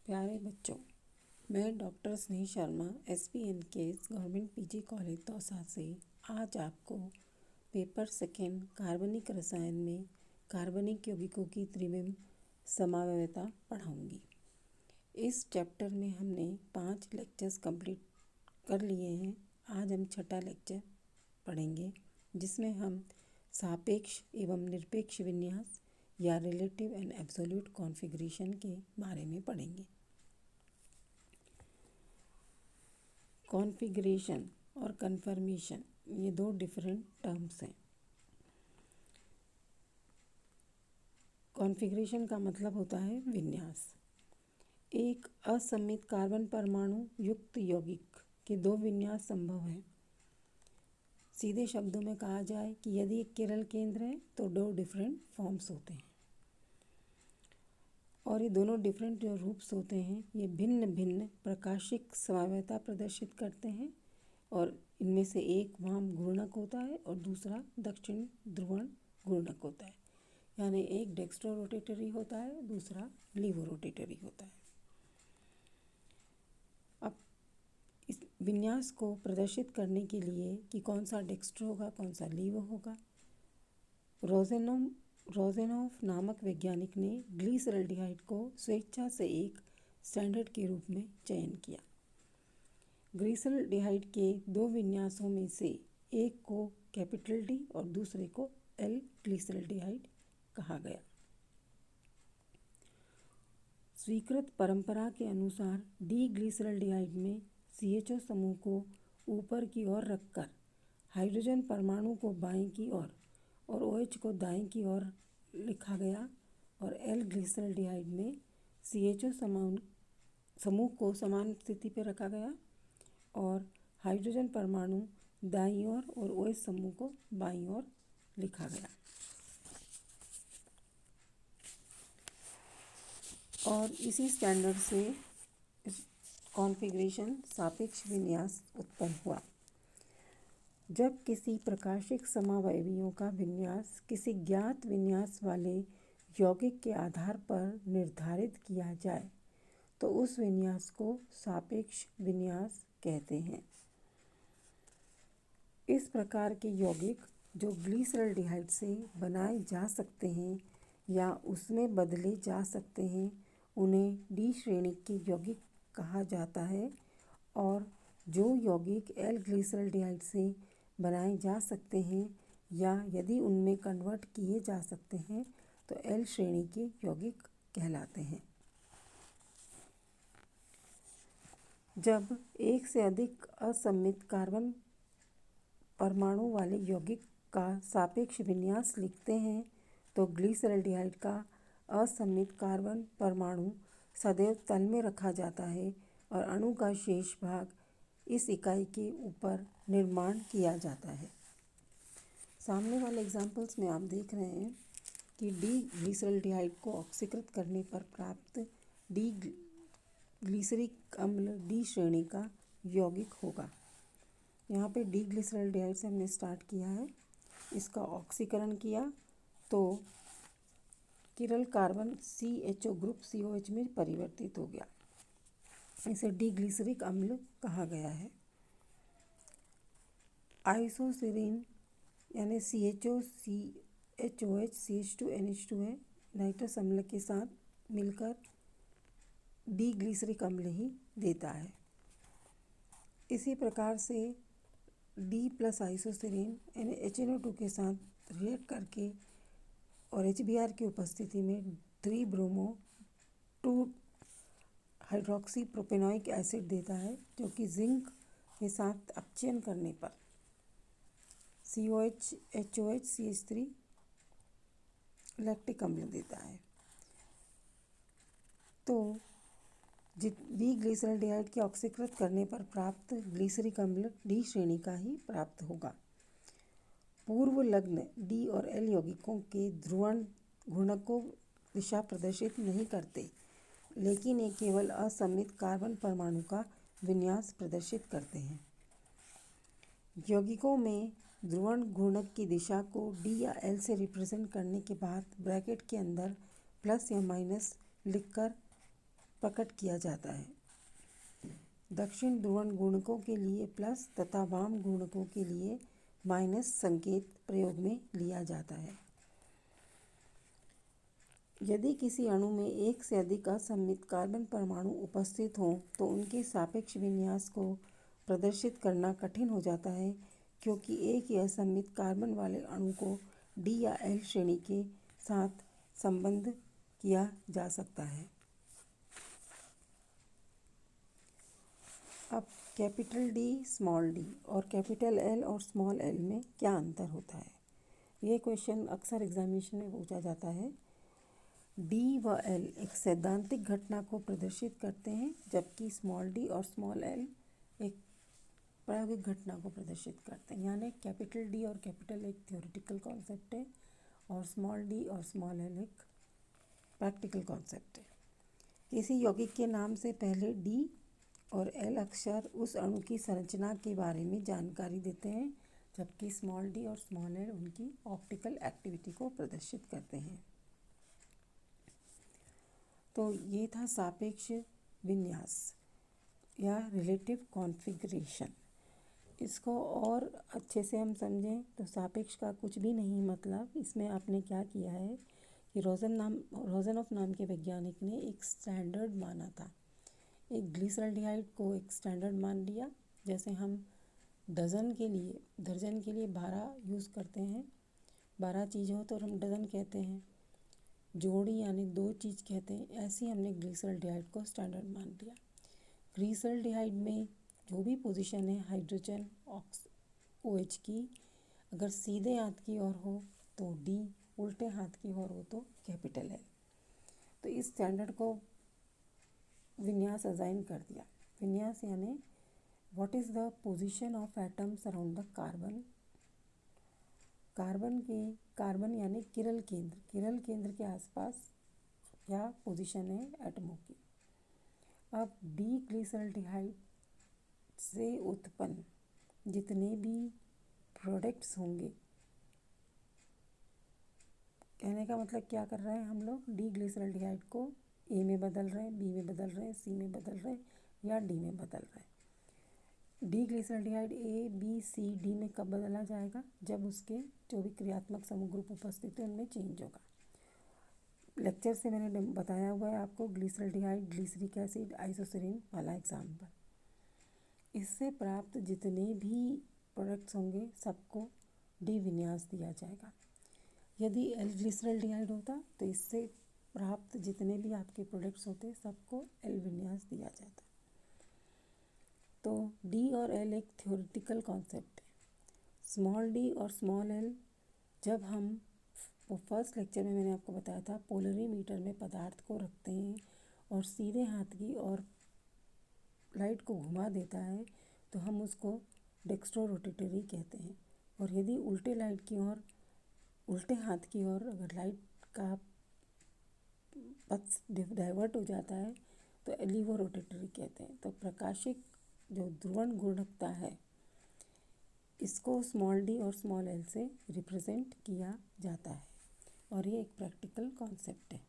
प्यारे बच्चों, मैं डॉक्टर स्नेह Sharma SPNKS government PG college Dausa से आज आपको पेपर सेकेंड कार्बनिक रसायन में कार्बनिक यौगिकों की त्रिविम समवायता पढ़ाऊंगी। इस चैप्टर में हमने 5 लेक्चर्स कंप्लीट कर लिए हैं। आज हम छठा लेक्चर पढ़ेंगे, जिसमें हम सापेक्ष एवं निरपेक्ष विन्यास या रिलेटिव एंड एब्सोल्यूट कॉन्फ़िगरेशन के बारे में पढ़ेंगे। कॉन्फ़िगरेशन और कन्फर्मेशन ये दो डिफरेंट टर्म्स हैं। कॉन्फ़िगरेशन का मतलब होता है विन्यास। एक असममित कार्बन परमाणु युक्त यौगिक के दो विन्यास संभव हैं। सीधे शब्दों में कहा जाए कि यदि एक किरल केंद्र है तो दो डिफरेंट फॉर्म्स होते हैं, और ये दोनों डिफरेंट जो रूप्स होते हैं ये भिन्न भिन्न प्रकाशिक समवायता प्रदर्शित करते हैं। और इनमें से एक वाम घूर्णक होता है और दूसरा दक्षिण ध्रुवण घूर्णक होता है। यानी एक डेक्स्ट्रो रोटेटरी होता है, दूसरा लीवो रोटेटरी होता है। अब इस विन्यास को प्रदर्शित करने के लिए कि कौन सा डेक्स्ट्रो होगा, कौन सा लीवो होगा, रोजेनॉफ नामक वैज्ञानिक ने ग्लिसरल्डिहाइड को स्वेच्छा से एक स्टैंडर्ड के रूप में चयन किया। ग्लिसरल्डिहाइड के दो विन्यासों में से एक को कैपिटल डी और दूसरे को एल ग्लिसरल्डिहाइड कहा गया। स्वीकृत परंपरा के अनुसार डी ग्लिसरल्डिहाइड में CHO समूह को ऊपर की ओर रखकर हाइड्रोजन परमाणु को बाएं की ओर और OH को दाएं की ओर लिखा गया, और एल ग्लिसरल्डिहाइड में CHO समूह को समान स्थिति पर रखा गया और हाइड्रोजन परमाणु दाईं ओर और OH समूह को बाईं ओर लिखा गया। और इसी स्टैंडर्ड से कॉन्फ़िगरेशन सापेक्ष विन्यास उत्पन्न हुआ। जब किसी प्रकाशिक समवायवियों का विन्यास किसी ज्ञात विन्यास वाले यौगिक के आधार पर निर्धारित किया जाए तो उस विन्यास को सापेक्ष विन्यास कहते हैं। इस प्रकार के यौगिक जो ग्लिसरल्डिहाइड से बनाए जा सकते हैं या उसमें बदले जा सकते हैं, उन्हें डी श्रेणी के यौगिक कहा जाता है, और जो यौगिक एल ग्लिसरल्डिहाइड से बनाए जा सकते हैं या यदि उनमें कन्वर्ट किए जा सकते हैं तो एल श्रेणी के यौगिक कहलाते हैं। जब एक से अधिक असममित कार्बन परमाणु वाले यौगिक का सापेक्ष विन्यास लिखते हैं तो ग्लिसरल्डिहाइड का असममित कार्बन परमाणु सदैव तल में रखा जाता है और अणु का शेष भाग इस इकाई के ऊपर निर्माण किया जाता है। सामने वाले एग्जाम्पल्स में आप देख रहे हैं कि डी ग्लिसरल्डिहाइड को ऑक्सीकृत करने पर प्राप्त डी ग्लिसरिक अम्ल डी श्रेणी का यौगिक होगा। यहाँ पे डी ग्लिसरल्डिहाइड से हमने स्टार्ट किया है, इसका ऑक्सीकरण किया तो किरल कार्बन CHO ग्रुप COH में परिवर्तित हो गया। इसे डी ग्लिसरिक अम्ल कहा गया है। आइसोसिरीन यानी CHO CHOH CH2NH2 है, नाइट्रस अम्ल के साथ मिलकर डी ग्लिसरिक अम्ल ही देता है। इसी प्रकार से D प्लस आइसोसिरीन यानी HNO2 के साथ रिएक्ट करके और HBr की उपस्थिति में 3 ब्रोमो 2 हाइड्रोक्सी प्रोपेनोइक एसिड देता है, जो कि जिंक के साथ अपचयन करने पर COH HOH CH3 लैक्टिक अम्ल देता है। तो डी ग्लिसरल्डिहाइड के ऑक्सीकृत करने पर प्राप्त ग्लिसरिक अम्ल डी श्रेणी का ही प्राप्त होगा। पूर्व लग्न डी और एल यौगिकों के ध्रुवण घूर्णक को दिशा प्रदर्शित नहीं करते, लेकिन ये केवल असममित कार्बन परमाणु का विन्यास प्रदर्शित करते हैं। यौगिकों में ध्रुवण घूर्णक की दिशा को डी या एल से रिप्रेजेंट करने के बाद ब्रैकेट के अंदर प्लस या माइनस लिखकर प्रकट किया जाता है। दक्षिण ध्रुवण गुणकों के लिए प्लस तथा वाम गुणकों के लिए माइनस संकेत प्रयोग में लिया जाता है। यदि किसी अणु में एक से अधिक असममित कार्बन परमाणु उपस्थित हों तो उनके सापेक्ष विन्यास को प्रदर्शित करना कठिन हो जाता है, क्योंकि एक ही असममित कार्बन वाले अणु को डी या एल श्रेणी के साथ संबद्ध किया जा सकता है। अब कैपिटल डी और कैपिटल एल और स्मॉल एल में क्या अंतर होता है, ये क्वेश्चन अक्सर एग्जामिनेशन में पूछा जाता है। डी व एल एक सैद्धांतिक घटना को प्रदर्शित करते हैं, जबकि स्मॉल डी और स्मॉल एल एक प्रायोगिक घटना को प्रदर्शित करते हैं। यानी कैपिटल डी और कैपिटल एक थ्योरेटिकल कॉन्सेप्ट है और स्मॉल डी और स्मॉल एल एक प्रैक्टिकल कॉन्सेप्ट है। किसी यौगिक के नाम से पहले डी और एल अक्षर उस अणु की संरचना के बारे में जानकारी देते हैं, जबकि स्मॉल डी और स्मॉल एल उनकी ऑप्टिकल एक्टिविटी को प्रदर्शित करते हैं। तो ये था सापेक्ष विन्यास या रिलेटिव कॉन्फ़िगरेशन। इसको और अच्छे से हम समझें तो सापेक्ष का कुछ भी नहीं मतलब इसमें आपने क्या किया है कि रोज़नॉफ नाम के वैज्ञानिक ने एक स्टैंडर्ड माना था। एक ग्लिसरॉल्डिहाइड को एक स्टैंडर्ड मान लिया। जैसे हम दर्जन के लिए 12 यूज़ करते हैं, 12 चीज़ हो तो हम डज़न कहते हैं, जोड़ी यानी 2 चीज़ कहते हैं। ऐसे ही हमने ग्लिसरॉल्डिहाइड को स्टैंडर्ड मान लिया। ग्लिसरॉल्डिहाइड में जो भी पोजीशन है हाइड्रोजन OH की, अगर सीधे हाथ की ओर हो तो डी, उल्टे हाथ की ओर हो तो कैपिटल एल। तो इस स्टैंडर्ड को विन्यास असाइन कर दिया। विन्यास यानी what is the position of atoms around the carbon. Carbon यानी किरल केंद्र के आसपास क्या पोजीशन है एटमों की। अब डी ग्लिसरॉल्डिहाइड से उत्पन्न जितने भी प्रोडक्ट्स होंगे, कहने का मतलब क्या कर रहे हैं हम लोग, डी ग्लिसरॉल्डिहाइड को ए में बदल रहे हैं, बी में बदल रहे हैं, सी में बदल रहे हैं या डी में बदल रहे हैं। D glyceraldehyde A B C D में कब बदला जाएगा, जब उसके जो भी क्रियात्मक समूह ग्रुप उपस्थित है उनमें चेंज होगा। लेक्चर से मैंने बताया हुआ है आपको ग्लिसरॉल्डिहाइड, ग्लिसरिक एसिड, आइसोसेरीन वाला एग्जाम्पल। इससे प्राप्त जितने भी प्रोडक्ट्स होंगे सबको डी विन्यास दिया जाएगा। यदि एल ग्लिसरॉल्डिहाइड होता तो इससे प्राप्त जितने भी आपके प्रोडक्ट्स होते सबको एल विन्यास दिया जाता। तो डी और एल एक थ्योरेटिकल कॉन्सेप्ट है। स्मॉल डी और स्मॉल एल जब हम फर्स्ट लेक्चर में मैंने आपको बताया था पोलरीमीटर में पदार्थ को रखते हैं और सीधे हाथ की और लाइट को घुमा देता है तो हम उसको डेक्स्ट्रोरोटेटरी कहते हैं। और यदि उल्टे हाथ की ओर अगर लाइट का पथ डाइवर्ट हो जाता है तो एलिवोरोटेटरी कहते हैं। तो प्रकाशिक जो ध्रुवण गुणकता है इसको स्मॉल डी और स्मॉल एल से रिप्रेजेंट किया जाता है और ये एक प्रैक्टिकल कॉन्सेप्ट है।